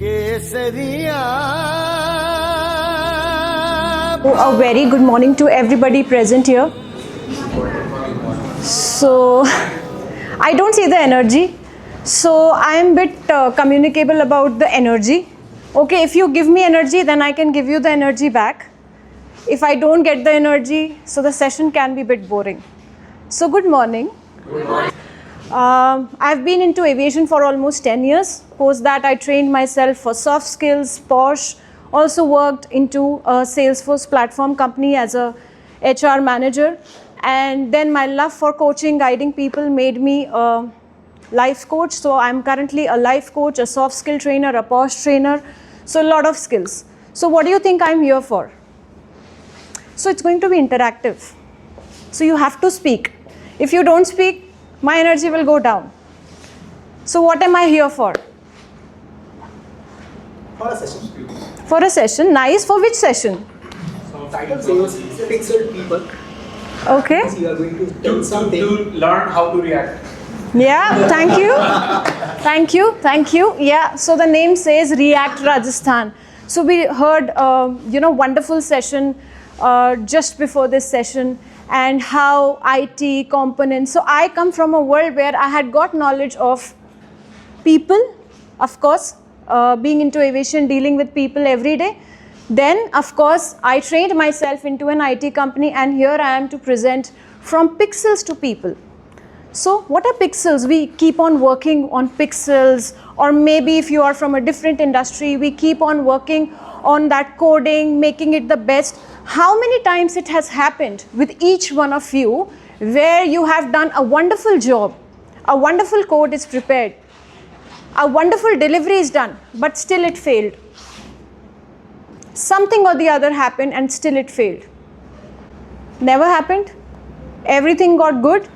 A very good morning to everybody present here. So, I don't see the energy. So, I am a bit communicable about the energy. Okay, if you give me energy, then I can give you the energy back. If I don't get the energy, so the session can be a bit boring. So, good morning. Good morning. I've been into aviation for almost 10 years. Post that, I trained myself for soft skills, Porsche. Also worked into a Salesforce platform company as a HR manager. And then my love for coaching, guiding people made me a life coach. So I'm currently a life coach, a soft skill trainer, a Porsche trainer. So a lot of skills. So what do you think I'm here for? So it's going to be interactive. So you have to speak. If you don't speak, my energy will go down. So what am I here for? For a session. For a session. Nice. For which session? Title says pixel people. Okay. So you are going to tell something. To learn how to react. Yeah, thank you. Thank you. Thank you. Yeah, so the name says React Rajasthan. So we heard, wonderful session just before this session, and how IT components. So I come from a world where I had got knowledge of people, of course, being into aviation, dealing with people every day. Then, of course, I trained myself into an IT company, and here I am to present from pixels to people. So what are pixels? We keep on working on pixels, or maybe if you are from a different industry, we keep on working on that coding, making it the best. How many times it has happened with each one of you where you have done a wonderful job, a wonderful code is prepared, a wonderful delivery is done, but still it failed. Something or the other happened and still it failed. Never happened? Everything got good?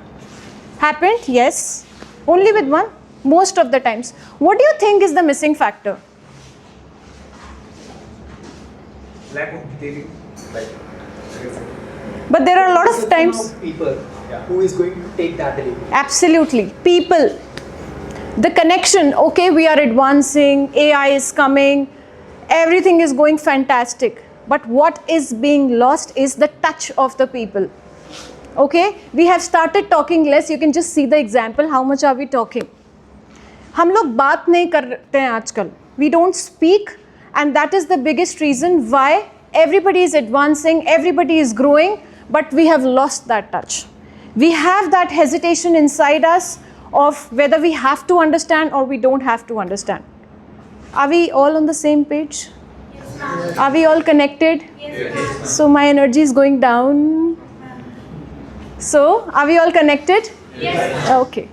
Happened? Yes. Only with one? Most of the times. What do you think is the missing factor? Lack of detailing. But there are a lot of times. People who is going to take that delivery. Absolutely. People. The connection. Okay, we are advancing. AI is coming. Everything is going fantastic. But what is being lost is the touch of the people. Okay, we have started talking less. You can just see the example. How much are we talking? हम लोग बात नहीं करते हैं आजकल. We don't speak, and that is the biggest reason why everybody is advancing, everybody is growing, but we have lost that touch. We have that hesitation inside us of whether we have to understand or we don't have to understand. Are we all on the same page? Yes. Are we all connected? Yes. So my energy is going down. So, are we all connected? Yes. Okay.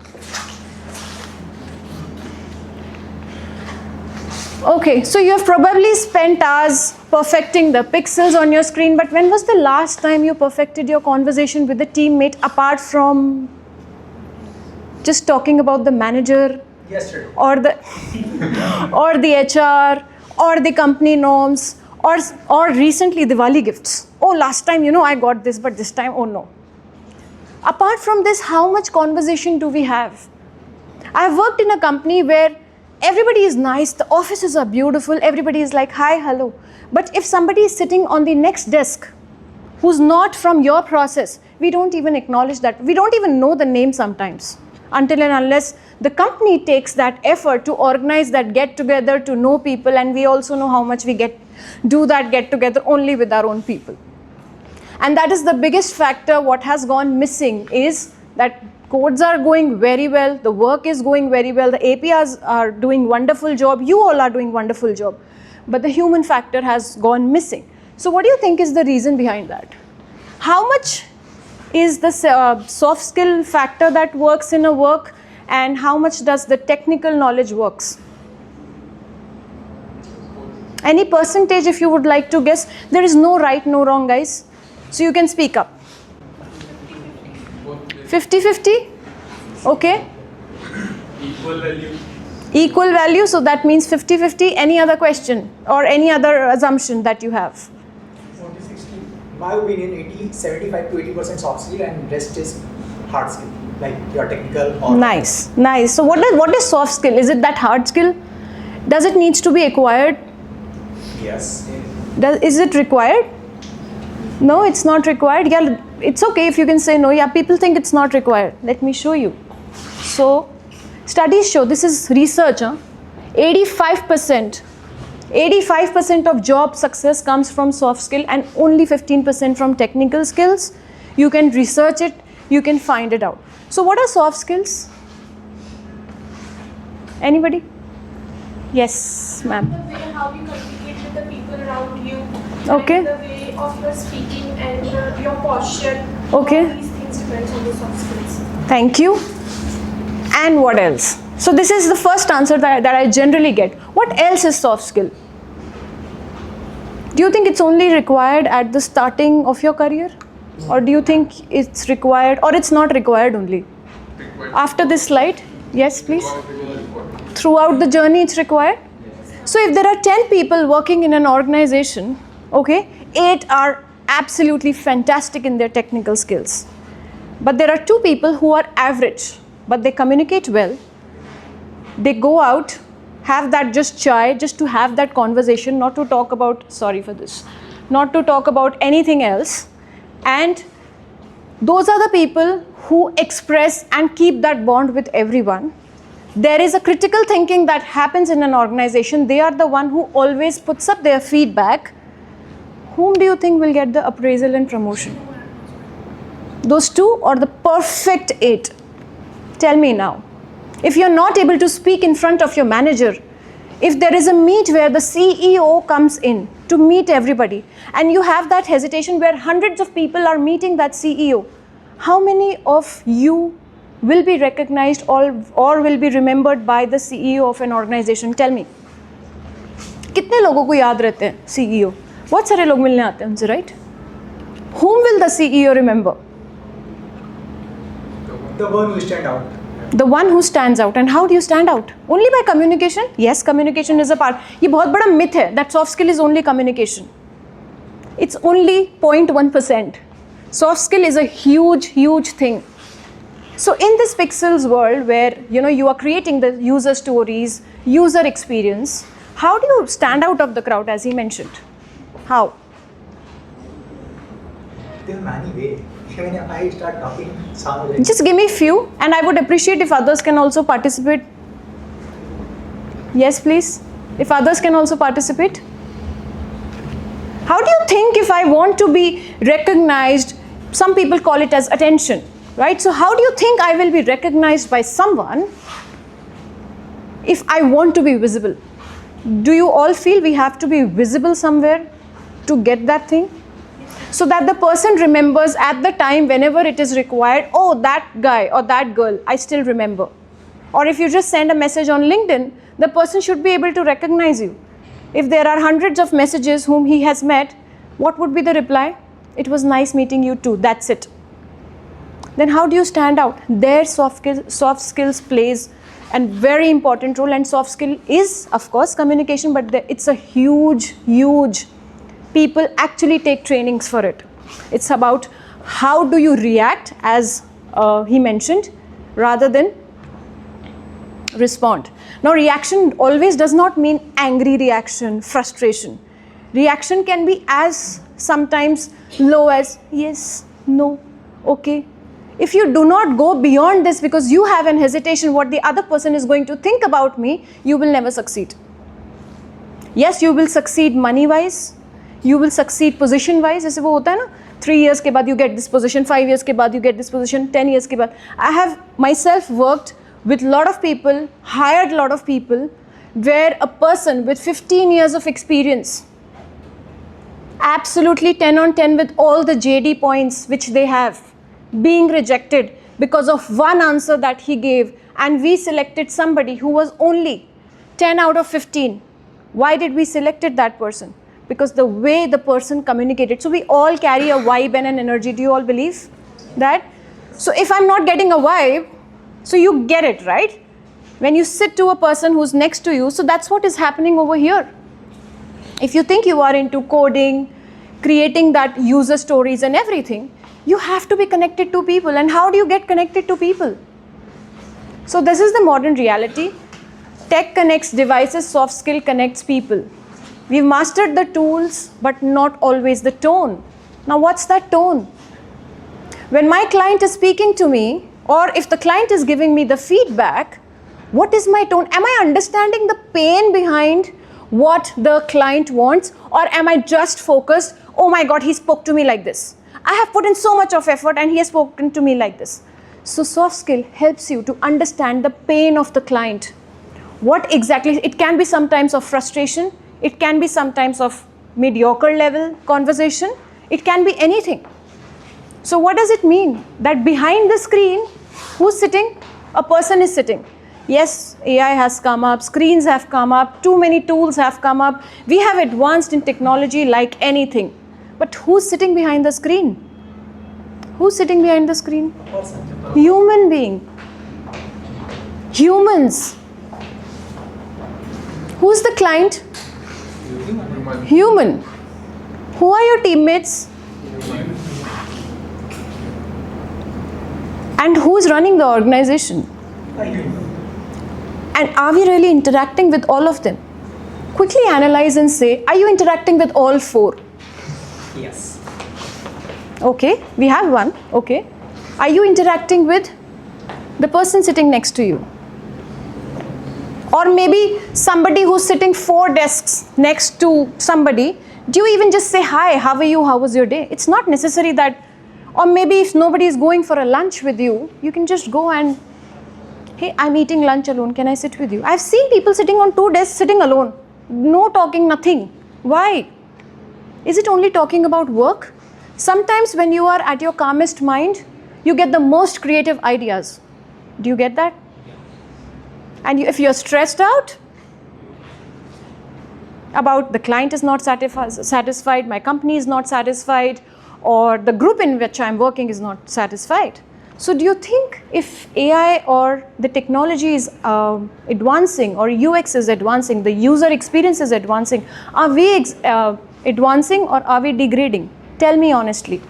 Okay, so you have probably spent hours perfecting the pixels on your screen, but when was the last time you perfected your conversation with a teammate apart from just talking about the manager? Yesterday. Or the or the HR or the company norms or recently Diwali gifts. Oh, last time I got this, but this time, oh no. Apart from this, how much conversation do we have? I've worked in a company where everybody is nice, the offices are beautiful, everybody is like, hi, hello. But if somebody is sitting on the next desk who's not from your process, we don't even acknowledge that. We don't even know the name sometimes, until and unless the company takes that effort to organize that get together, to know people, and we also know how much we do that get together only with our own people. And that is the biggest factor. What has gone missing is that codes are going very well, the work is going very well, the APIs are doing wonderful job, you all are doing wonderful job, but the human factor has gone missing. So what do you think is the reason behind that? How much is the soft skill factor that works in a work, and how much does the technical knowledge works? Any percentage if you would like to guess? There is no right, no wrong, guys. So you can speak up. 50-50? Okay. Equal value. Equal value, so that means 50-50. Any other question or any other assumption that you have? 40-60. My opinion, 75 to 80% soft skill and rest is hard skill, like your technical or Nice. So what is soft skill? Is it that hard skill? Does it needs to be acquired? Yes. Is it required? No, it's not required. Yeah, it's okay if you can say no. Yeah, people think it's not required. Let me show you. So, studies show, this is research, 85% of job success comes from soft skill and only 15% from technical skills. You can research it, you can find it out. So what are soft skills? Anybody? Yes, ma'am. The way how you communicate with the people around you. Okay. And the way of your speaking and your posture. Okay. All these things depends on the soft skills. Thank you. And what else? So this is the first answer that I generally get. What else is soft skill? Do you think it's only required at the starting of your career? Or do you think it's required or it's not required only? After this slide? Yes, please. Throughout the journey it's required? So if there are 10 people working in an organization, okay, 8 are absolutely fantastic in their technical skills. But there are 2 people who are average, but they communicate well. They go out, have that just chai, just to have that conversation, not to talk about, sorry for this, not to talk about anything else. And those are the people who express and keep that bond with everyone. There is a critical thinking that happens in an organization. They are the one who always puts up their feedback. Whom do you think will get the appraisal and promotion? Those 2 or the perfect 8? Tell me now. If you're not able to speak in front of your manager, if there is a meet where the CEO comes in to meet everybody and you have that hesitation where hundreds of people are meeting that CEO, how many of you will be recognized or will be remembered by the CEO of an organization? Tell me. कितने लोगों को याद रहते हैं CEO? बहुत सारे लोग मिलने आते हैं उनसे, right? Whom will the CEO remember? The one who stand out. The one who stands out. And how do you stand out? Only by communication? Yes, communication is a part. ये बहुत बड़ा myth है that soft skill is only communication. It's only 0.1%. Soft skill is a huge thing. So in this Pixels world where you are creating the user stories, user experience, how do you stand out of the crowd as he mentioned? How? There are many ways. Even if I start talking, sound like Just give me few and I would appreciate if others can also participate. Yes, please. If others can also participate. How do you think if I want to be recognized, some people call it as attention, right? So how do you think I will be recognized by someone if I want to be visible? Do you all feel we have to be visible somewhere to get that thing? So that the person remembers at the time whenever it is required, oh, that guy or that girl, I still remember. Or if you just send a message on LinkedIn, the person should be able to recognize you. If there are hundreds of messages whom he has met, what would be the reply? It was nice meeting you too, that's it. Then how do you stand out? There soft skills plays a very important role, and soft skill is of course communication, but it's a huge people actually take trainings for it. It's about how do you react, as he mentioned, rather than respond. Now reaction always does not mean angry reaction, frustration. Reaction can be as sometimes low as yes, no, okay. If you do not go beyond this because you have an hesitation what the other person is going to think about me, you will never succeed. Yes, you will succeed money wise, you will succeed position wise. जैसे वो होता है ना, 3 years के बाद you get this position, 5 years के बाद you get this position, 10 years के बाद. I have myself worked with lot of people, hired lot of people, where a person with 15 years of experience, absolutely 10 on 10 with all the JD points which they have, being rejected because of one answer that he gave, and we selected somebody who was only 10 out of 15. Why did we selected that person? Because the way the person communicated. So we all carry a vibe and an energy. Do you all believe that? So if I'm not getting a vibe, so you get it, right? When you sit to a person who's next to you, so that's what is happening over here. If you think you are into coding, creating that user stories and everything, you have to be connected to people. And how do you get connected to people? So this is the modern reality. Tech connects devices, soft skill connects people. We've mastered the tools, but not always the tone. Now, what's that tone? When my client is speaking to me, or if the client is giving me the feedback, what is my tone? Am I understanding the pain behind what the client wants, or am I just focused, oh my God, he spoke to me like this. I have put in so much of effort and he has spoken to me like this. So soft skill helps you to understand the pain of the client. What exactly, it can be sometimes of frustration, it can be sometimes of mediocre level conversation, it can be anything. So what does it mean? That behind the screen, who's sitting? A person is sitting. Yes, AI has come up, screens have come up, too many tools have come up. We have advanced in technology like anything. But who's sitting behind the screen? Who's sitting behind the screen? Human being. Humans. Who's the client? Human. Who are your teammates? And who's running the organization? And are we really interacting with all of them? Quickly analyze and say, are you interacting with all four? Yes. Okay, we have one. Okay. Are you interacting with the person sitting next to you? Or maybe somebody who's sitting 4 desks next to somebody. Do you even just say, hi, how are you? How was your day? It's not necessary that, or maybe if nobody is going for a lunch with you, you can just go and, hey, I'm eating lunch alone. Can I sit with you? I've seen people sitting on 2 desks, sitting alone. No talking, nothing. Why? Is it only talking about work? Sometimes when you are at your calmest mind, you get the most creative ideas. Do you get that? And if you're stressed out about the client is not satisfied, my company is not satisfied, or the group in which I'm working is not satisfied. So do you think if AI or the technology is advancing, or UX is advancing, the user experience is advancing, are we advancing or are we degrading? Tell me honestly.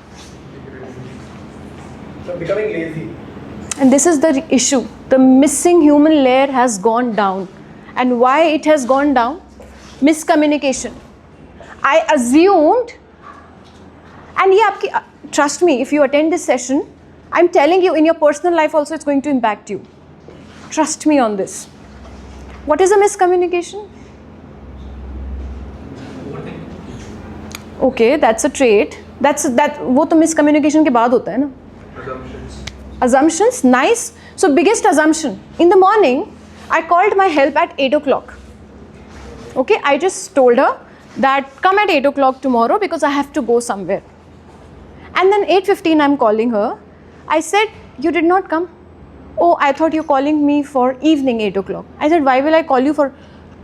So becoming lazy. And this is the issue. The missing human layer has gone down. And why it has gone down? Miscommunication. I assumed, and yeah, trust me, if you attend this session, I'm telling you, in your personal life also it's going to impact you. Trust me on this. What is a miscommunication? Okay, that's a trait. वो तो miscommunication के बाद होता है ना? Assumptions, nice. So biggest assumption. In the morning, I called my help at 8 o'clock. Okay, I just told her that come at 8 o'clock tomorrow because I have to go somewhere. And then 8:15 I'm calling her. I said, you did not come. Oh, I thought you're calling me for evening 8 o'clock. I said, why will I call you for,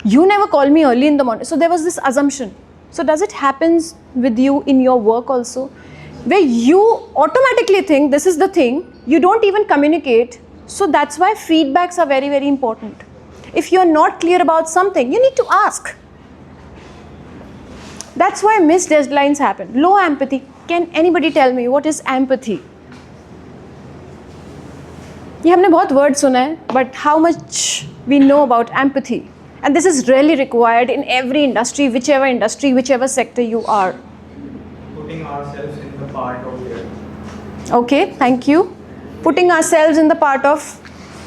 you never call me early in the morning. So there was this assumption. So does it happen with you in your work also? Where you automatically think this is the thing, you don't even communicate. So that's why feedbacks are very, very important. If you're not clear about something, you need to ask. That's why missed deadlines happen. Low empathy. Can anybody tell me what is empathy? ये हमने बहुत word सुना है, but how much we know about empathy? And this is really required in every industry, whichever sector you are. Putting ourselves in the part of their. Okay, thank you. Putting ourselves in the part of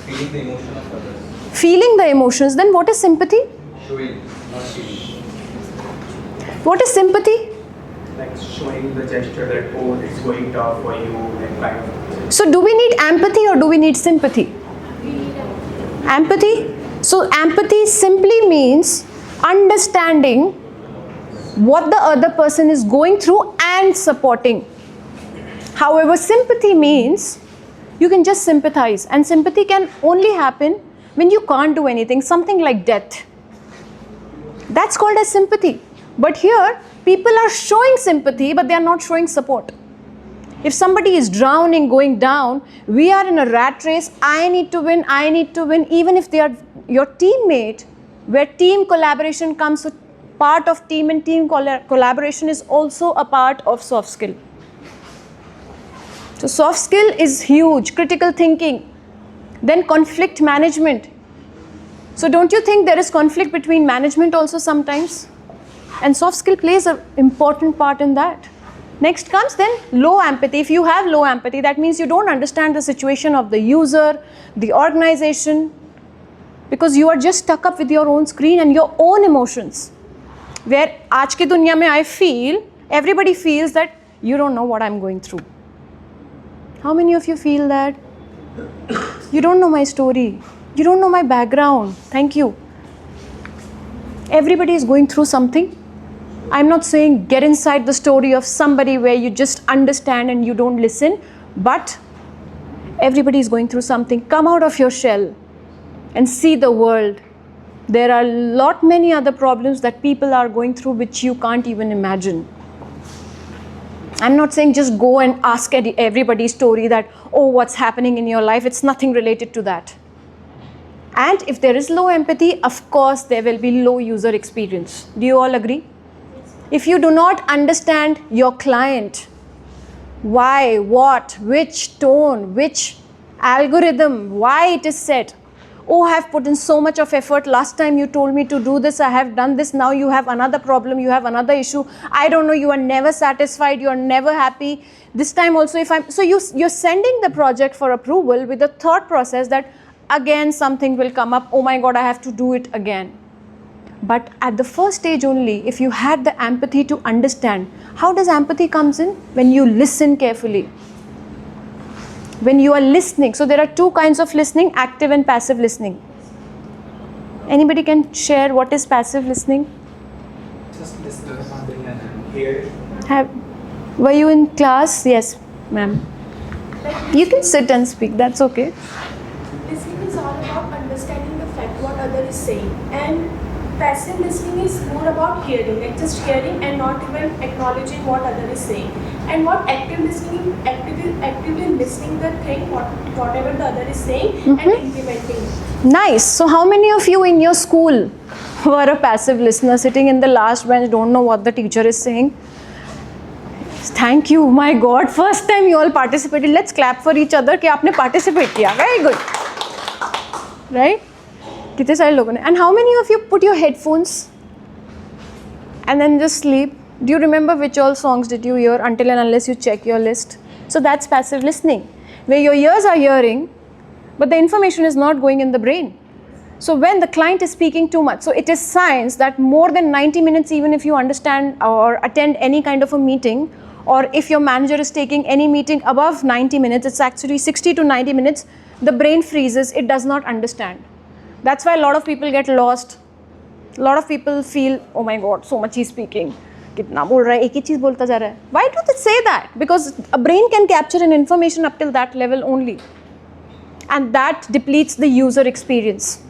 Feeling the emotion of others. feeling the emotions. Then what is sympathy? Showing, not feeling. What is sympathy? Like showing the gesture that, oh, it's going tough for you, and kind of. So do we need empathy or do we need sympathy? Empathy. So empathy simply means understanding what the other person is going through and supporting. However, sympathy means you can just sympathize, and sympathy can only happen when you can't do anything, something like death. That's called as sympathy. But here, people are showing sympathy, but they are not showing support. If somebody is drowning, going down, we are in a rat race. I need to win, even if they are your teammate, where team collaboration comes. So part of team and team collaboration is also a part of soft skill. So soft skill is huge. Critical thinking, then conflict management. So don't you think there is conflict between management also sometimes? And soft skill plays an important part in that. Next comes then low empathy. If you have low empathy, that means you don't understand the situation of the user, the organization, because you are just stuck up with your own screen and your own emotions. Where aaj ki duniya mein I feel, everybody feels that you don't know what I'm going through. How many of you feel that? You don't know my story. You don't know my background. Thank you. Everybody is going through something. I'm not saying get inside the story of somebody where you just understand and you don't listen, but everybody is going through something. Come out of your shell and see the world. There are many other problems that people are going through which you can't even imagine. I'm not saying just go and ask everybody's story that, oh, what's happening in your life. It's nothing related to that. And if there is low empathy, of course, there will be low user experience. Do you all agree? If you do not understand your client, why, what, which tone, which algorithm, why it is set. Oh, I have put in so much of effort. Last time you told me to do this, I have done this. Now you have another problem, you have another issue. I don't know, you are never satisfied, you are never happy. This time also so you're sending the project for approval with the thought process that again something will come up. Oh my God, I have to do it again. But at the first stage only, if you had the empathy to understand, how does empathy comes in? When you listen carefully. When you are listening. So there are two kinds of listening, active and passive listening. Anybody can share what is passive listening? Just listen and hear. Were you in class? Yes, ma'am. You can sit and speak, that's okay. Listening is all about understanding the fact what other is saying, and passive listening is more about hearing, like just hearing and not even acknowledging what other is saying. And what active listening, actively listening the thing, whatever the other is saying, and implementing it. Nice. So how many of you in your school were a passive listener sitting in the last bench, don't know what the teacher is saying? Thank you, my God, first time you all participated. Let's clap for each other कि आपने participate किया. Very good. Right? कितने सारे लोगों ने. And how many of you put your headphones and then just sleep? Do you remember which all songs did you hear until and unless you check your list? So that's passive listening, where your ears are hearing, but the information is not going in the brain. So when the client is speaking too much, so it is science that more than 90 minutes, even if you understand or attend any kind of a meeting, or if your manager is taking any meeting above 90 minutes, it's actually 60 to 90 minutes, the brain freezes, it does not understand. That's why a lot of people get lost. A lot of people feel, oh my God, so much he's speaking. कितना बोल रहा है, एक ही चीज़ बोलता जा रहा है. Why do they say that? Because a brain can capture an information up till that level only. And that depletes the user experience.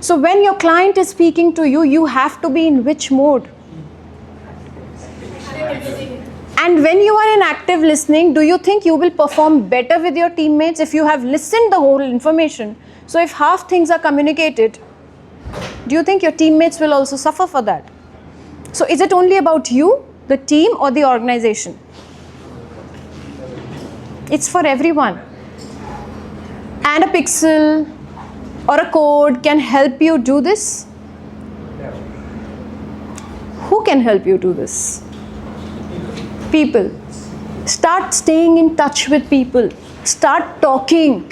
So when your client is speaking to you, you have to be in which mode? And when you are in active listening, do you think you will perform better with your teammates if you have listened the whole information? So if half things are communicated, do you think your teammates will also suffer for that? So is it only about you, the team, or the organization? It's for everyone. And a pixel or a code can help you do this? Who can help you do this? People. Start staying in touch with people. Start talking.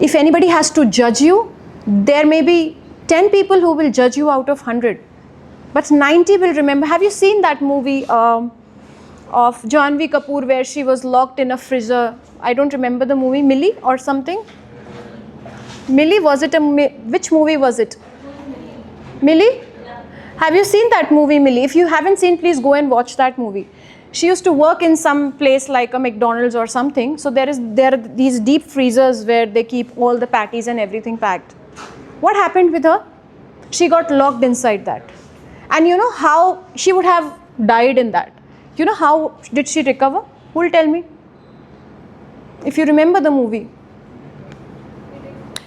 If anybody has to judge you, there may be 10 people who will judge you out of 100. But 90 will remember. Have you seen that movie of Janhvi Kapoor where she was locked in a freezer? I don't remember the movie. Millie or something? Millie, was it which movie was it? Millie? Have you seen that movie, Millie? If you haven't seen, please go and watch that movie. She used to work in some place like a McDonald's or something. So there are these deep freezers where they keep all the patties and everything packed. What happened with her? She got locked inside that. And you know how she would have died in that. You know how did she recover? Who will tell me? If you remember the movie.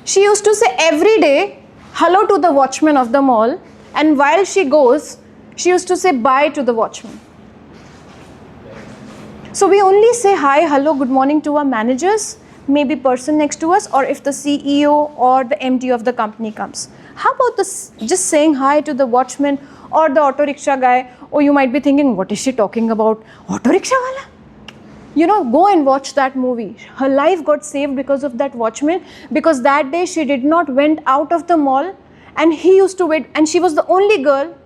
She used to say every day, hello to the watchman of the mall. And while she goes, she used to say bye to the watchman. So we only say hi, hello, good morning to our managers maybe person next to us, or if the CEO or the MD of the company comes. How about this, just saying hi to the watchman or the auto rickshaw guy? Or you might be thinking, what is she talking about? Auto rickshaw wala? You know, go and watch that movie. Her life got saved because of that watchman, because that day she did not went out of the mall, and he used to wait, and she was the only girl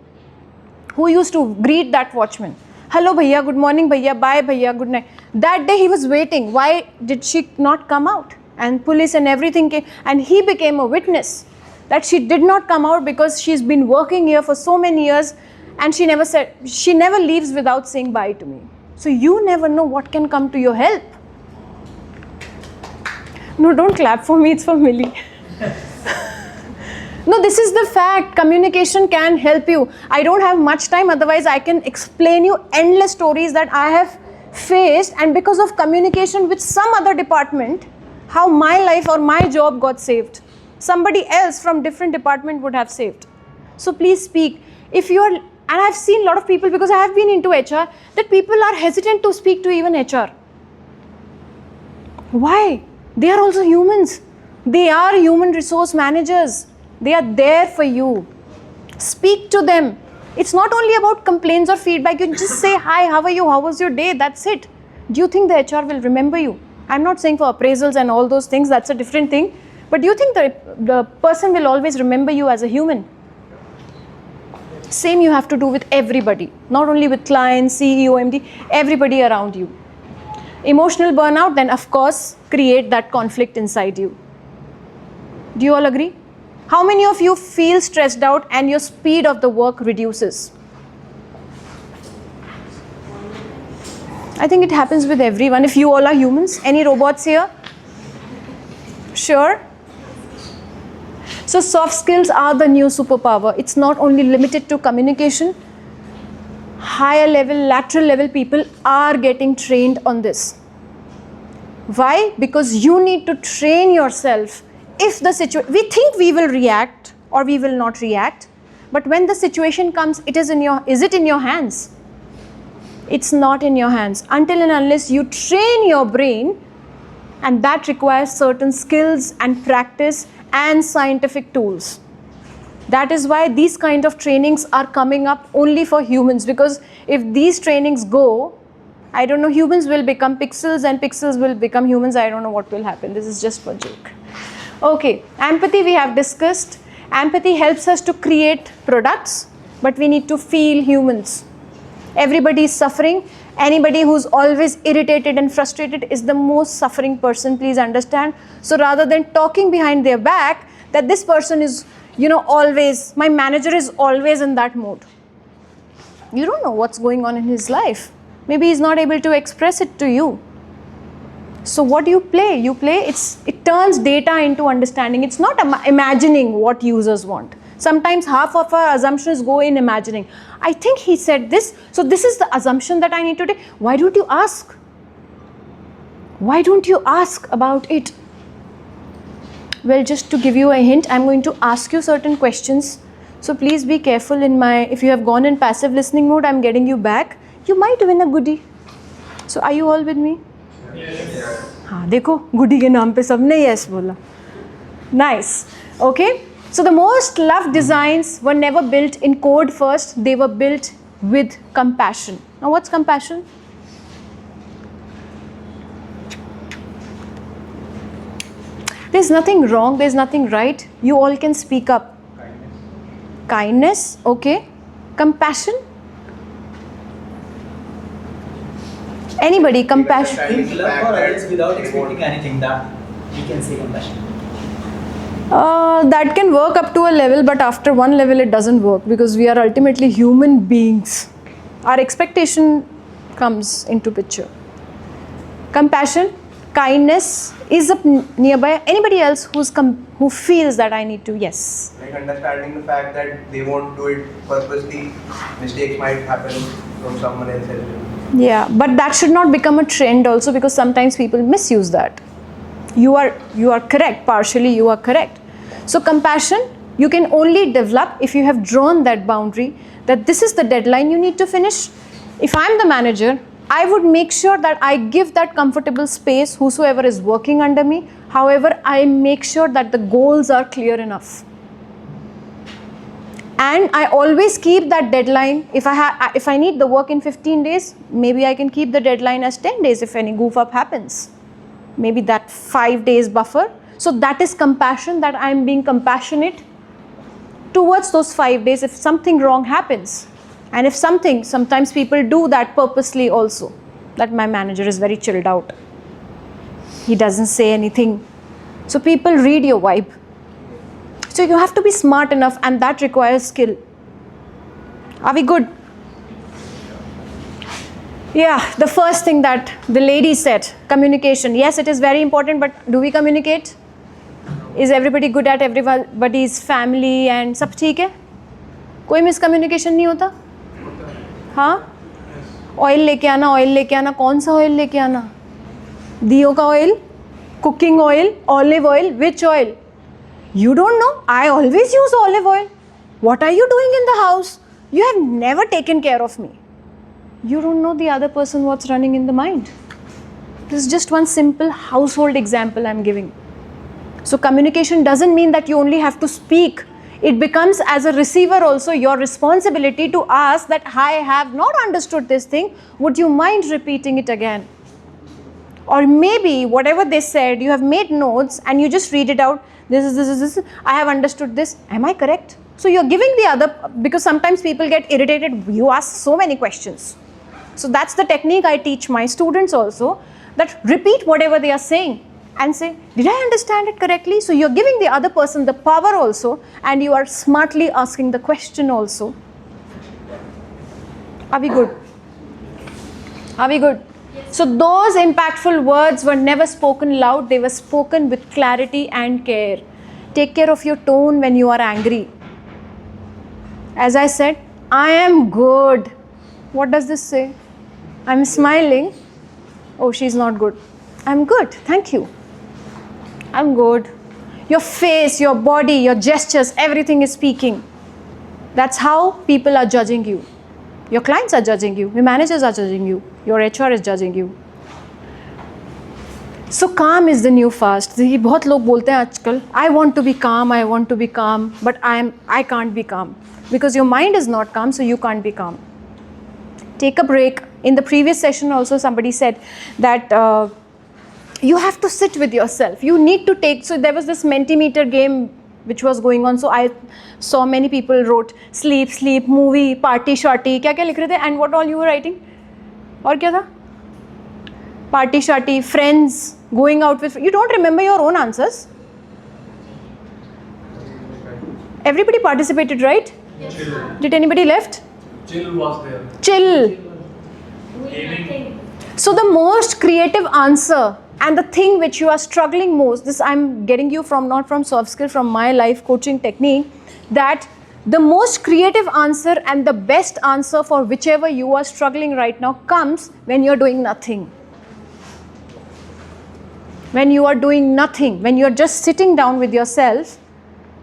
who used to greet that watchman. Hello bhaiya, good morning bhaiya, bye bhaiya, good night. That day he was waiting. Why did she not come out? And police and everything came, and he became a witness that she did not come out because she's been working here for so many years, and she never leaves without saying bye to me. So you never know what can come to your help. No, don't clap for me, it's for Millie. No, this is the fact. Communication can help you. I don't have much time, otherwise I can explain you endless stories that I have faced, and because of communication with some other department, how my life or my job got saved. Somebody else from different department would have saved. So please speak. If you are, and I've seen a lot of people, because I have been into HR, that people are hesitant to speak to even HR. Why? They are also humans. They are human resource managers. They are there for you. Speak to them. It's not only about complaints or feedback. You just say, hi, how are you? How was your day? That's it. Do you think the HR will remember you? I'm not saying for appraisals and all those things. That's a different thing. But do you think the person will always remember you as a human? Same you have to do with everybody. Not only with clients, CEO, MD, everybody around you. Emotional burnout, then of course, create that conflict inside you. Do you all agree? How many of you feel stressed out and your speed of the work reduces? I think it happens with everyone. If you all are humans, any robots here? Sure? So soft skills are the new superpower. It's not only limited to communication. Higher level, lateral level people are getting trained on this. Why? Because you need to train yourself. If the situation, we think we will react or we will not react, but when the situation comes, is it in your hands? It's not in your hands until and unless you train your brain, and that requires certain skills and practice and scientific tools. That is why these kind of trainings are coming up only for humans, because if these trainings go, I don't know, humans will become pixels and pixels will become humans. I don't know what will happen. This is just for joke. Okay, empathy we have discussed. Empathy helps us to create products, but we need to feel humans. Everybody is suffering. Anybody who's always irritated and frustrated is the most suffering person, please understand. So rather than talking behind their back that this person is, always, my manager is always in that mode. You don't know what's going on in his life. Maybe he's not able to express it to you. So what do you play? It turns data into understanding. It's not imagining what users want. Sometimes half of our assumptions go in imagining. I think he said this, so this is the assumption that I need to take. Why don't you ask? Why don't you ask about it? Well, just to give you a hint, I'm going to ask you certain questions. So please be careful if you have gone in passive listening mode, I'm getting you back. You might win a goodie. So are you all with me? हाँ देखो गुडी के नाम पे सबने yes बोला. Nice. Okay. So the most loved designs were never built in code first. They were built with compassion. Now what's compassion? There's nothing wrong. There's nothing right. You all can speak up. Kindness. Okay. Compassion. Anybody, compassion. Think love for others without expecting anything, that we can say compassion. That can work up to a level, but after one level it doesn't work, because we are ultimately human beings. Our expectation comes into picture. Compassion, kindness is up nearby. Anybody else who feels that I need to? Yes. Like understanding the fact that they won't do it purposely, mistakes might happen from someone else. Yeah, but that should not become a trend also, because sometimes people misuse that. You are correct, partially you are correct. So compassion, you can only develop if you have drawn that boundary, that this is the deadline you need to finish. If I'm the manager, I would make sure that I give that comfortable space whosoever is working under me. However, I make sure that the goals are clear enough. And I always keep that deadline. If I need the work in 15 days, maybe I can keep the deadline as 10 days if any goof up happens. Maybe that 5 days buffer. So that is compassion, that I am being compassionate towards those 5 days if something wrong happens. And if sometimes people do that purposely also, that my manager is very chilled out. He doesn't say anything. So people read your vibe. So you have to be smart enough, and that requires skill. Are we good? Yeah, the first thing that the lady said, communication. Yes, it is very important, but do we communicate? Is everybody good at everybody's family and सब ठीक है? कोई miscommunication नहीं होता? हाँ? Oil लेके आना, कौन सा ऑयल लेके आना? दियो का oil, cooking oil, olive oil, which oil? You don't know? I always use olive oil. What are you doing in the house? You have never taken care of me. You don't know the other person what's running in the mind. This is just one simple household example I'm giving. So communication doesn't mean that you only have to speak. It becomes, as a receiver also, your responsibility to ask that I have not understood this thing. Would you mind repeating it again? Or maybe whatever they said, you have made notes and you just read it out. This. I have understood this. Am I correct? So you're giving the other, because sometimes people get irritated. You ask so many questions. So that's the technique I teach my students also, that repeat whatever they are saying and say, did I understand it correctly? So you're giving the other person the power also, and you are smartly asking the question also. Are we good? Are we good? So those impactful words were never spoken loud, they were spoken with clarity and care. Take care of your tone when you are angry. As I said, I am good. What does this say? I'm smiling. Oh, she's not good. I'm good, thank you. I'm good. Your face, your body, your gestures, everything is speaking. That's how people are judging you. Your clients are judging you, your managers are judging you, your HR is judging you. So calm is the new fast. ये बहुत लोग बोलते हैं आजकल, I want to be calm, but I can't be calm. Because your mind is not calm, so you can't be calm. Take a break. In the previous session also somebody said that you have to sit with yourself. You need to take, so there was this Mentimeter game which was going on. So I saw many people wrote sleep, movie, party, shorty. क्या लिख रहे थे? And what all you were writing? और क्या था? Party, shorty, friends, going out with. You don't remember your own answers? Everybody participated, right? Yes. Did anybody left? Chill was there. Chill. Gaming. So the most creative answer and the thing which you are struggling most, this I'm getting you from, not from soft skill, from my life coaching technique, that the most creative answer and the best answer for whichever you are struggling right now comes when you're doing nothing. When you are doing nothing, when you're just sitting down with yourself.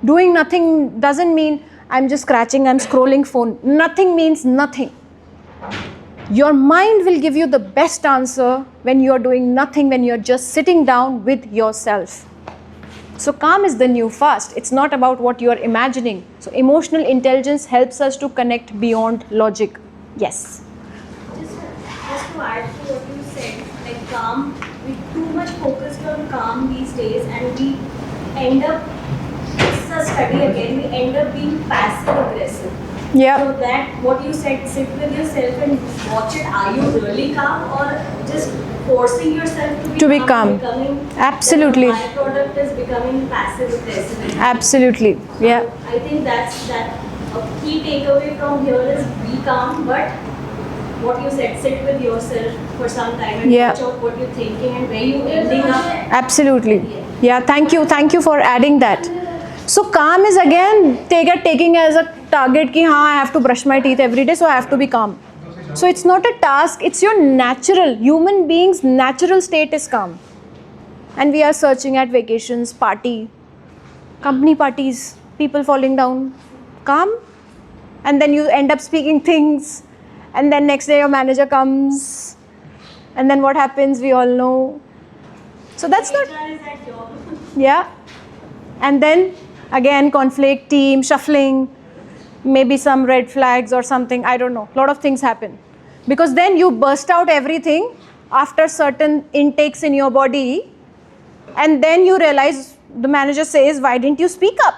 Doing nothing doesn't mean I'm just scratching, I'm scrolling phone. Nothing means nothing. Your mind will give you the best answer when you're doing nothing, when you're just sitting down with yourself. So calm is the new fast. It's not about what you're imagining. So emotional intelligence helps us to connect beyond logic. Yes. Just to add to what you said, like calm, we too much focused on calm these days, and we end up, this is a study again, we end up being passive aggressive. Yeah. So that what you said, sit with yourself and watch it. Are you really calm, or just forcing yourself to be calm? Becoming, Absolutely. The byproduct is becoming passive aggressive. Absolutely. Yeah. I think that's a key takeaway from here is be calm, but what you said, sit with yourself for some time and Yeah. watch out what you're thinking and where you're ending up. Absolutely. Yeah, thank you for adding that. So calm is again taking as a target ki haan, I have to brush my teeth every day, so I have to be calm. So it's not a task, it's your natural, human being's natural state is calm. And we are searching at vacations, party, company parties, people falling down, calm. And then you end up speaking things, and then next day your manager comes, And then what happens, we all know. So that's not, HR is at job. yeah. And then again, conflict, team, shuffling, maybe some red flags or something, I don't know. A lot of things happen. Because then you burst out everything after certain intakes in your body, and then you realize, the manager says, why didn't you speak up?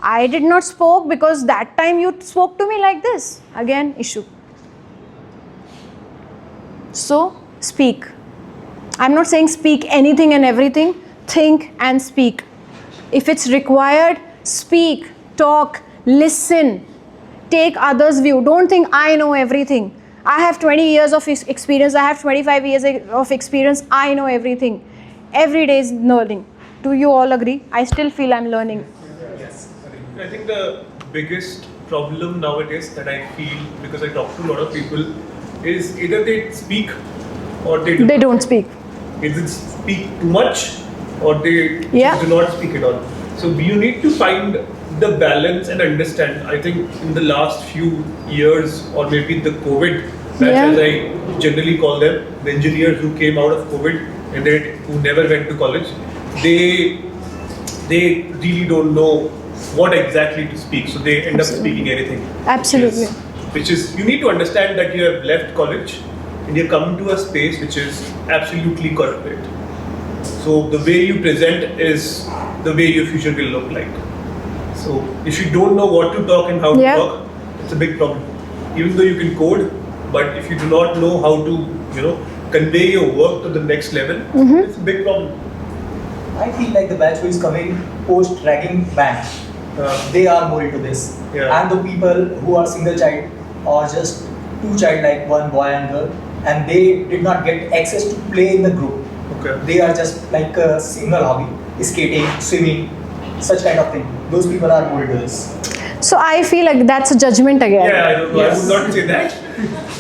I did not spoke because that time you spoke to me like this. Again, issue. So, speak. I'm not saying speak anything and everything. Think and speak. If it's required, speak, talk, listen. Take others' view. Don't think I know everything. I have 20 years of experience. I have 25 years of experience. I know everything. Every day is learning. Do you all agree? I still feel I'm learning. I think the biggest problem nowadays that I feel, because I talk to a lot of people, is either they speak or they do. They don't speak. Either speak too much or they Yeah. do not speak at all. So you need to find the balance and understand. I think in the last few years, or maybe the COVID batch, Yeah. as I generally call them, the engineers who came out of COVID and who never went to college, they really don't know what exactly to speak, so they end up speaking anything. Absolutely. Which is, you need to understand that you have left college and you're coming to a space which is absolutely corporate. So the way you present is the way your future will look like. So if you don't know what to talk and how Yeah. to talk, it's a big problem. Even though you can code, but if you do not know how to, convey your work to the next level, it's a big problem. I feel like the batch who is coming post ragging ban, they are more into this. Yeah. And the people who are single child or just two child, like one boy and girl, and they did not get access to play in the group. Okay. They are just like a single hobby, skating, swimming, such kind of thing. Those people are more into this. So I feel like that's a judgment again. Yeah, I don't know. I would not say that.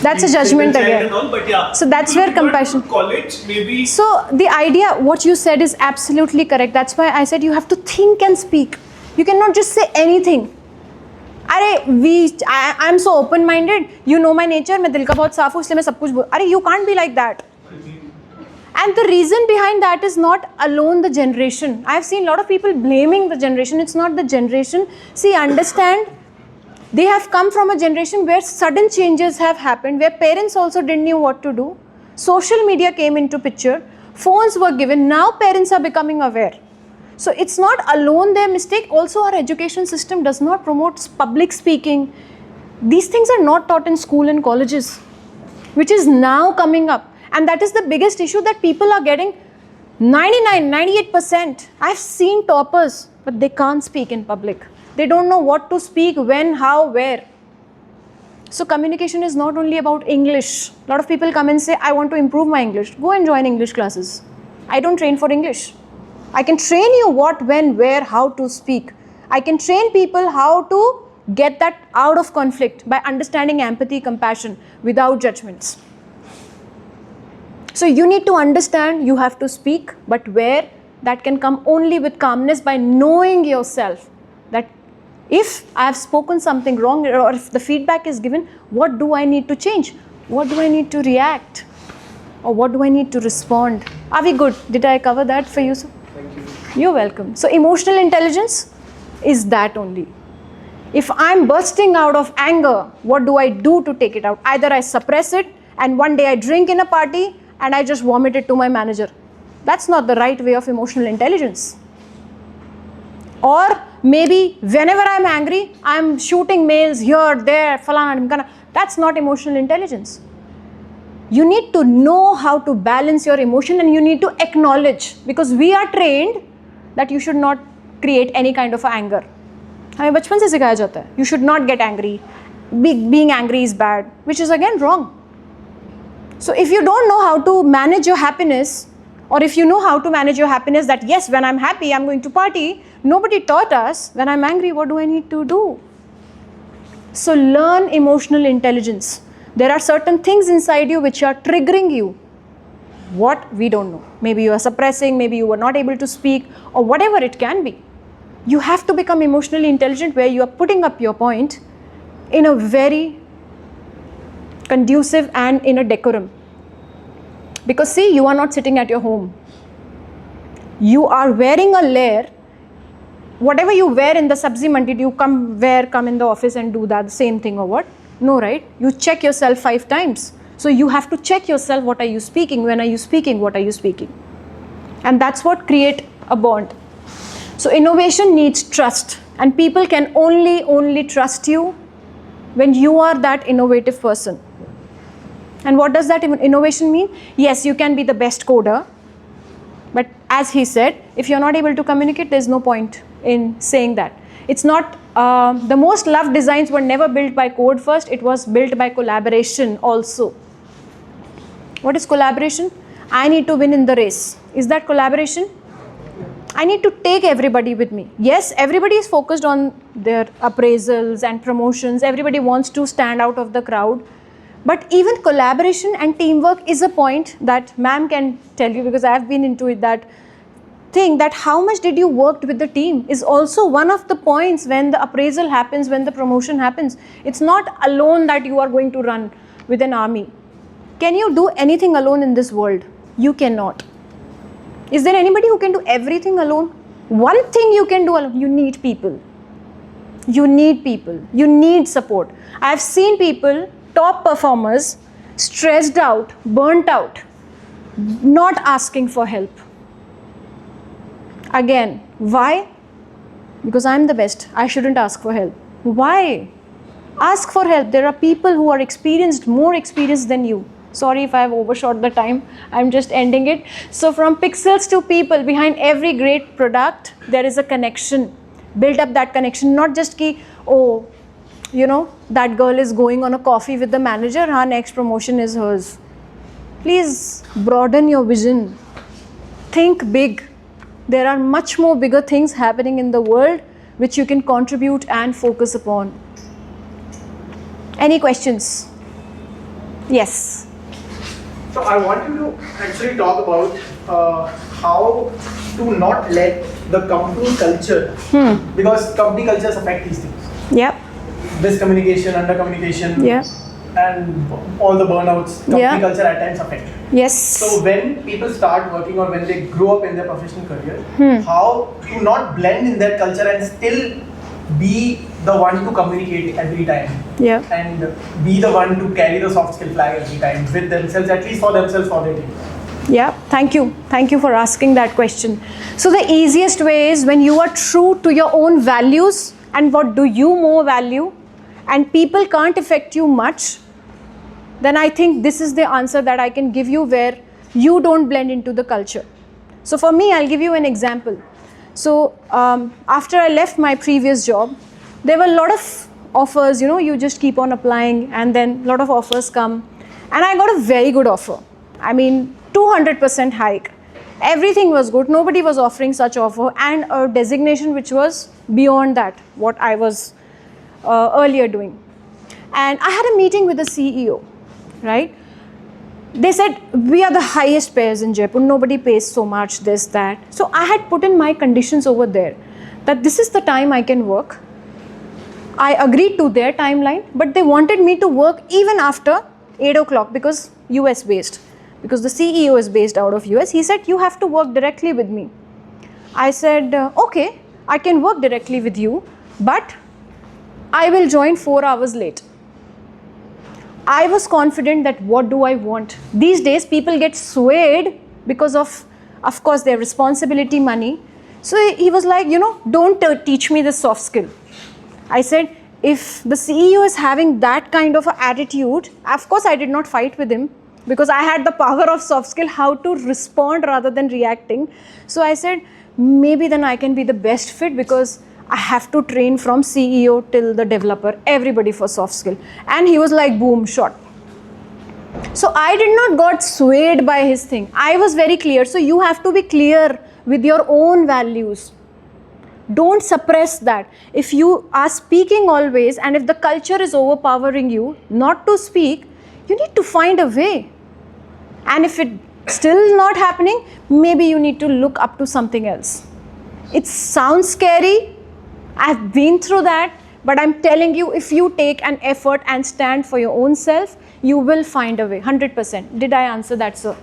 That's a judgment Single child again. and all, but yeah. So that's People where who compassion- went to college, maybe. So the idea, what you said is absolutely correct. That's why I said you have to think and speak. You cannot just say anything. I'm so open-minded. You know my nature. मैं दिल का बहुत साफ हूँ इसलिए मैं सब कुछ बोल. You can't be like that. And the reason behind that is not alone the generation. I have seen a lot of people blaming the generation. It's not the generation. See, understand, they have come from a generation where sudden changes have happened, where parents also didn't know what to do. Social media came into picture. Phones were given. Now parents are becoming aware. So it's not alone their mistake. Also, our education system does not promote public speaking. These things are not taught in school and colleges, which is now coming up. And that is the biggest issue, that people are getting 99, 98%. I've seen toppers, but they can't speak in public. They don't know what to speak, when, how, where. So communication is not only about English. A lot of people come and say, I want to improve my English. Go and join English classes. I don't train for English. I can train you what, when, where, how to speak. I can train people how to get that out of conflict by understanding empathy, compassion, without judgments. So you need to understand, you have to speak, but where that can come only with calmness, by knowing yourself that if I have spoken something wrong, or if the feedback is given, what do I need to change? What do I need to react? Or what do I need to respond? Are we good? Did I cover that for you, sir? Thank you. You're welcome. So emotional intelligence is that only. If I'm bursting out of anger, what do I do to take it out? Either I suppress it, and one day I drink in a party and I just vomit it to my manager. That's not the right way of emotional intelligence. Or maybe whenever I'm angry, I'm shooting mails here, there, falana, dhimkana. That's not emotional intelligence. You need to know how to balance your emotion, and you need to acknowledge, because we are trained that you should not create any kind of anger. हमें बचपन से सिखाया जाता है, you should not get angry. Being angry is bad, which is again wrong. So if you don't know how to manage your happiness, or if you know how to manage your happiness, that yes, when I'm happy, I'm going to party. Nobody taught us, when I'm angry, what do I need to do? So learn emotional intelligence. There are certain things inside you which are triggering you. What? We don't know. Maybe you are suppressing, maybe you were not able to speak, or whatever it can be. You have to become emotionally intelligent, where you are putting up your point in a very conducive and in a decorum. Because see, you are not sitting at your home. You are wearing a layer. Whatever you wear in the sabzi mandi, you come in the office and do that same thing or what? No, right? You check yourself 5 times. So you have to check yourself, what are you speaking? When are you speaking? What are you speaking? And that's what create a bond. So innovation needs trust, and people can only trust you when you are that innovative person. And what does that innovation mean? Yes, you can be the best coder, but as he said, if you're not able to communicate, there's no point in saying that. It's not, the most loved designs were never built by code first, it was built by collaboration also. What is collaboration? I need to win in the race. Is that collaboration? I need to take everybody with me. Yes, everybody is focused on their appraisals and promotions. Everybody wants to stand out of the crowd. But even collaboration and teamwork is a point that ma'am can tell you, because I have been into it, that thing that how much did you work with the team is also one of the points when the appraisal happens, when the promotion happens. It's not alone that you are going to run with an army. Can you do anything alone in this world? You cannot. Is there anybody who can do everything alone? One thing you can do alone, you need people. You need people. You need support. I've seen people, top performers, stressed out, burnt out, not asking for help. Again, why? Because I'm the best. I shouldn't ask for help. Why? Ask for help. There are people who are experienced, more experienced than you. Sorry if I have overshot the time. I'm just ending it. So from pixels to people, behind every great product, there is a connection. Build up that connection. Not just ki, oh, you know, that girl is going on a coffee with the manager, her next promotion is hers. Please broaden your vision. Think big. There are much more bigger things happening in the world which you can contribute and focus upon. Any questions? Yes. So I want you to actually talk about how to not let the company culture, because company cultures affect these things. Yep. Miscommunication, under communication, Yeah. and all the burnouts, company Yeah. culture at times affect. Yes. So when people start working or when they grow up in their professional career, how to not blend in that culture and still be the one to communicate every time, Yeah. and be the one to carry the soft skill flag every time with themselves, at least for themselves, for their team. Yeah, thank you. Thank you for asking that question. So the easiest way is when you are true to your own values and what do you more value, and people can't affect you much, then I think this is the answer that I can give you where you don't blend into the culture. So for me, I'll give you an example. So after I left my previous job, there were a lot of offers, you know, you just keep on applying and then a lot of offers come. And I got a very good offer. I mean, 200% hike. Everything was good. Nobody was offering such offer, and a designation which was beyond that, what I was earlier doing. And I had a meeting with the CEO, right? They said, we are the highest payers in Jaipur. Nobody pays so much, this, that. So I had put in my conditions over there that this is the time I can work. I agreed to their timeline, but they wanted me to work even after 8 o'clock because US based. Because the CEO is based out of US. He said, you have to work directly with me. I said, okay, I can work directly with you, but I will join 4 hours late. I was confident that what do I want? These days people get swayed because of course, their responsibility, money. So he was like, you know, don't teach me this soft skill. I said, if the CEO is having that kind of attitude, of course I did not fight with him because I had the power of soft skill, how to respond rather than reacting. So I said, maybe then I can be the best fit because I have to train from CEO till the developer, everybody for soft skill. And he was like, boom, shot. So I did not got swayed by his thing. I was very clear. So you have to be clear with your own values. Don't suppress that. If you are speaking always and if the culture is overpowering you not to speak, you need to find a way. And if it's still not happening, maybe you need to look up to something else. It sounds scary. I've been through that, but I'm telling you, if you take an effort and stand for your own self, you will find a way, 100%. Did I answer that, sir?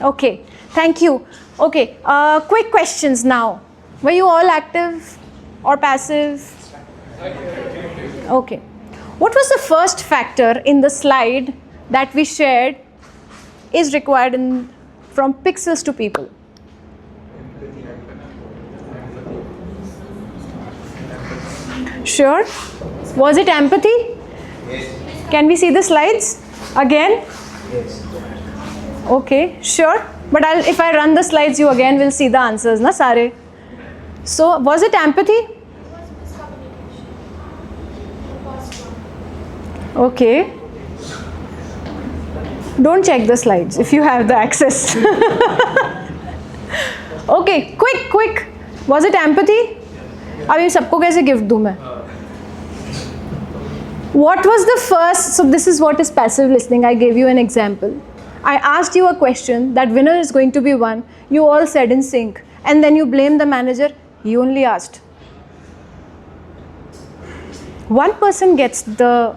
Okay, thank you. Okay, quick questions now. Were you all active or passive? Okay. What was the first factor in the slide that we shared is required from pixels to people? Sure. Was it empathy? Yes. Can we see the slides again? Yes. Okay, sure. But if I run the slides, you again will see the answers, na sare. So, was it empathy? Okay. Don't check the slides if you have the access. Okay, quick. Was it empathy? अभी सबको कैसे gift दूँ मैं? What was the first? So this is what is passive listening. I gave you an example. I asked you a question. That winner is going to be one. You all said in sync, and then you blame the manager. He only asked. One person gets the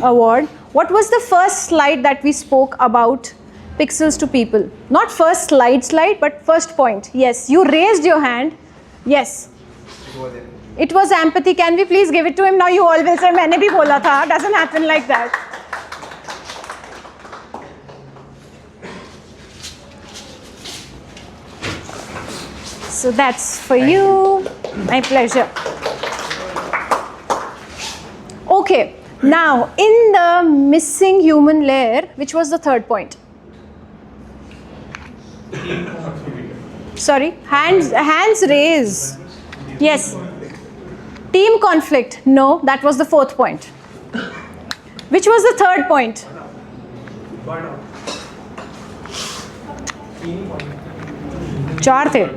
award. What was the first slide that we spoke about pixels to people? Not first slide, but first point. Yes, you raised your hand. Yes. It was empathy. Can we please give it to him? Now you all will say, मैंने भी बोला था. Doesn't happen like that. So that's for you. My pleasure. Okay. Now, in the missing human layer, which was the third point? Sorry, hands raise. Yes. Team conflict. No, that was the fourth point. Which was the third point? चार थे.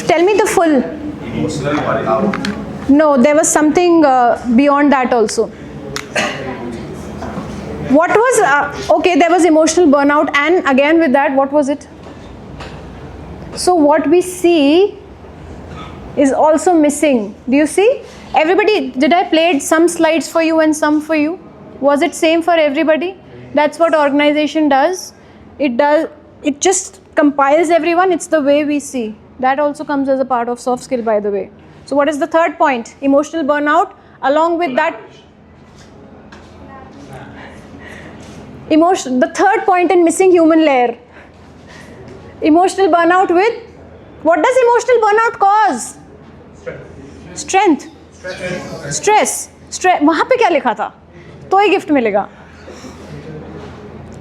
Tell me the full. No, there was something beyond that also. What was, okay, there was emotional burnout, and again with that, what was it? So what we see is also missing. Do you see? Everybody, did I played some slides for you and some for you? Was it same for everybody? That's what organization does. It just compiles everyone. It's the way we see. That also comes as a part of soft skill, by the way. So what is the third point? Emotional burnout. Along with that, the third point in missing human layer. Emotional burnout with, what does emotional burnout cause? Strength. Stress. वहाँ पे क्या लिखा था? तो ही gift मिलेगा.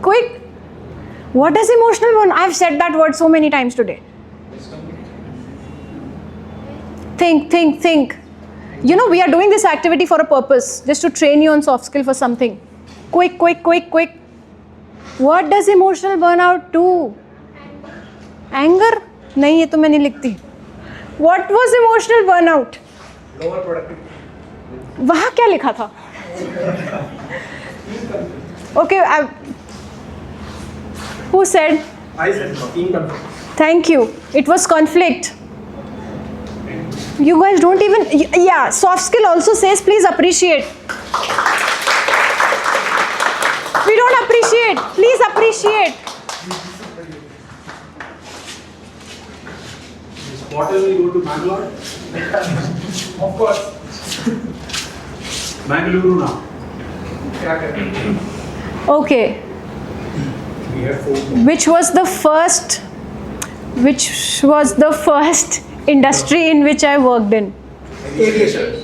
Quick. What does emotional burnout? I've said that word so many times today. Think. You know, we are doing this activity for a purpose, just to train you on soft skill for something. Quick. What does emotional burnout do? Anger? नहीं, ये तो मैं नहीं लिखती. What was emotional burnout? Lower productivity. वहाँ क्या लिखा था? Okay, who said? I said team conflict. Thank you. It was conflict. You guys don't even, yeah, soft skill also says please appreciate. We don't appreciate. Please appreciate. What will we go to Bangalore? Of course. Bangalore now. Okay. We have 4 Which was the first industry in which I worked in? Aviation.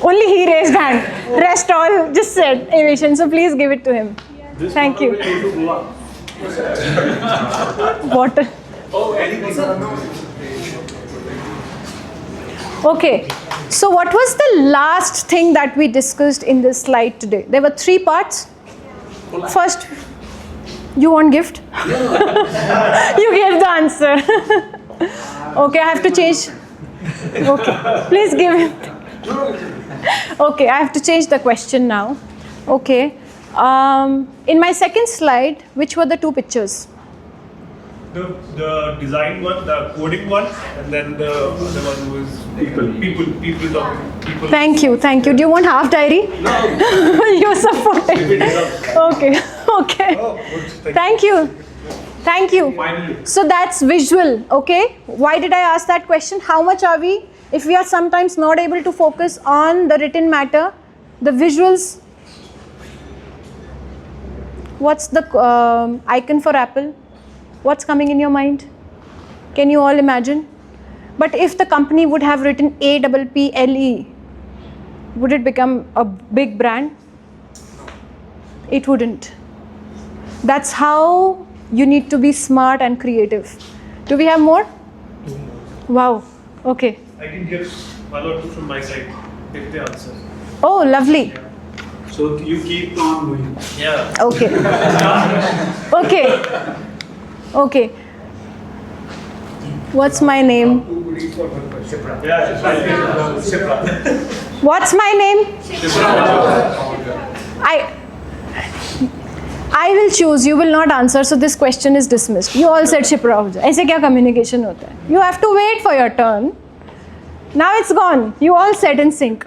Only he raised hand. Rest all just said aviation. So please give it to him. This Thank you. Will go to Goa. Water. Oh, anything. Okay. So what was the last thing that we discussed in this slide today? There were 3 parts. First, you want gift? You gave the answer. Okay, I have to change. Okay, please give him. Okay, I have to change the question now. Okay. In my second slide, which were the 2 pictures? The design one, the coding one, and then the other one who is people talking. Thank you. Do you want half diary? No. You support it. Okay. Oh, good. Thank you. Finally. So that's visual, okay? Why did I ask that question? How much are we? If we are sometimes not able to focus on the written matter, the visuals. What's the icon for Apple? What's coming in your mind? Can you all imagine? But if the company would have written APPLE, would it become a big brand? It wouldn't. That's how you need to be smart and creative. Do we have more? Wow. Okay. I can give one or two from my side if they answer. Oh, lovely. So you keep on going. Yeah. Okay. Okay. What's my name? Yeah. What's my name? I will choose. You will not answer. So this question is dismissed. You all said Shipra ho jaye. ऐसे क्या communication होता है? You have to wait for your turn. Now it's gone. You all said in sync.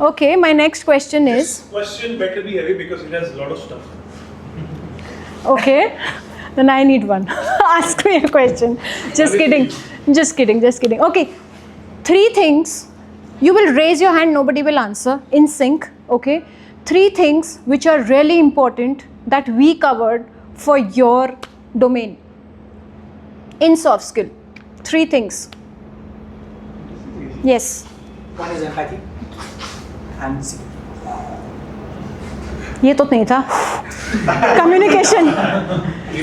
Okay. My next question is. This question better be heavy because it has a lot of stuff. Okay. Then I need one. Ask me a question. Just kidding. Okay. 3 things. You will raise your hand. Nobody will answer. In sync. Okay. 3 things which are really important that we covered for your domain in soft skill. 3 things. Yes. One is empathy and C. ये तो नहीं था. Communication.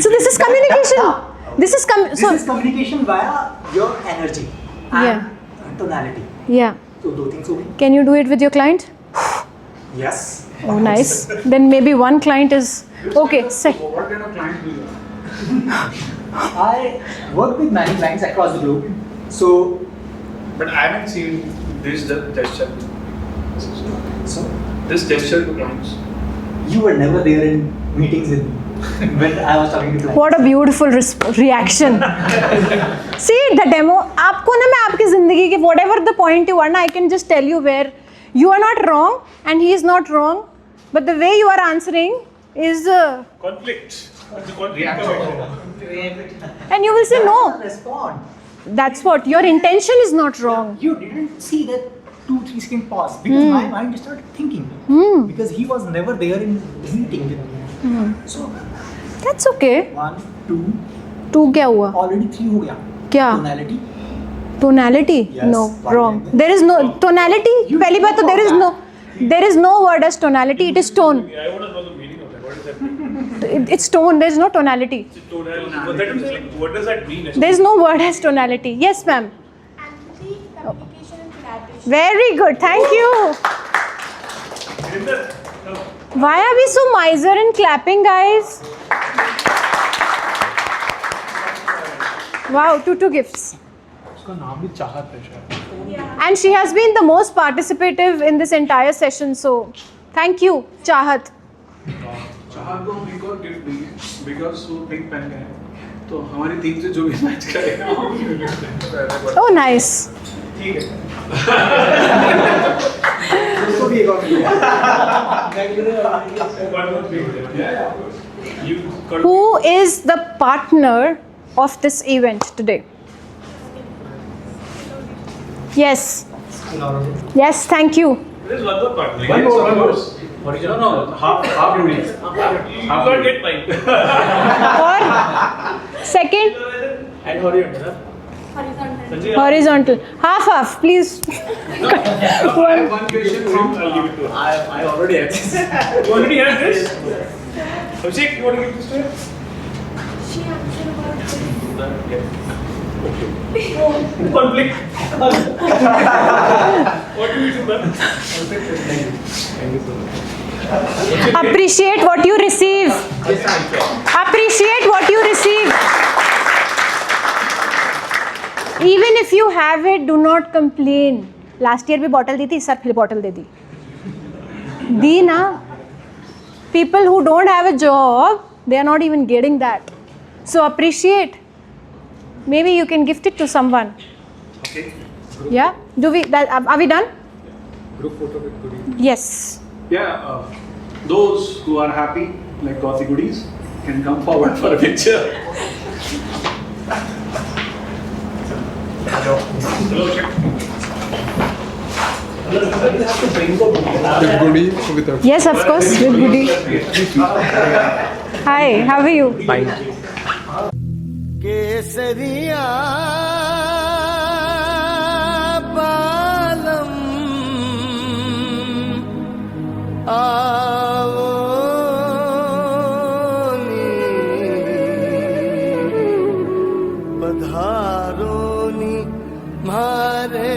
So this is communication. This is communication via your energy and tonality. Yeah. So 2 things हो गई. Can you do it with your client? Yes. Oh, nice. Then maybe one client is okay. What kind of client do you have? I work with many clients across the globe. So But I haven't seen this gesture. So This gesture to clients. you were never there in meetings with me when I was talking to clients. What a beautiful reaction. See the demo. आपको ना मैं आपकी जिंदगी के whatever the point you are ना, I can just tell you where you are not wrong and he is not wrong, but the way you are answering is Conflict. It's a conflict. and you will say no. Respond. That's what your intention is not wrong. You didn't see that 2-3 second pause because my mind started thinking because he was never there in the meeting with me. So That's okay. 1, 2, 2 क्या हुआ? already 3 हो गया. क्या? Tonality. Tonality? Yes, No, one wrong. language. There is no tonality. पहली बात तो there is no word as tonality. It is tone. I want to know the meaning of that. What is that? It's tone. There is no tonality. What does that mean? There is no word as tonality. Yes, ma'am. Empathy, communication, and collaboration. Very good. Thank you. Why are we so miser in clapping, guys? Wow, 2 gifts. उसका नाम भी चाहत है शायद. And she has been the most participative in this entire session. So, thank you, Chahat. चाहत को हम एक और गिफ्ट देंगे बिकॉज वो पिंक पहन गए हैं तो हमारी थीम से जो भी मैच करेगा वो गिफ्ट देंगे. Oh, nice. ठीक है. उसको भी एक और मिलेगा. One more thing. You got Who is the partner of this event today? Yes. Yes, thank you. There is one more part. One more. Original? No, half unit. You can't get mine. Or second, And horizontal. Horizontal. horizontal. Half, please. I have one question from. I'll give it to her. I already have this. You already have this? Abhishek, you want to give this to her? She answered about this. Conflict. What do we do, man? Appreciate what you receive. Appreciate what you receive. Even if you have it, do not complain. Last year भी bottle दी थी, इस साल फिर bottle दे दी. दी ना. People who don't have a job, they are not even getting that. So appreciate. Maybe you can gift it to someone. Okay. Yeah? Are we done? Group photo with goodies. Yes. Yeah, those who are happy, like got the goodies, can come forward for a picture. Yes, of course, with goodie. Hi, how are you? Fine. केसरिया बालम आओ नी पधारो नी मारे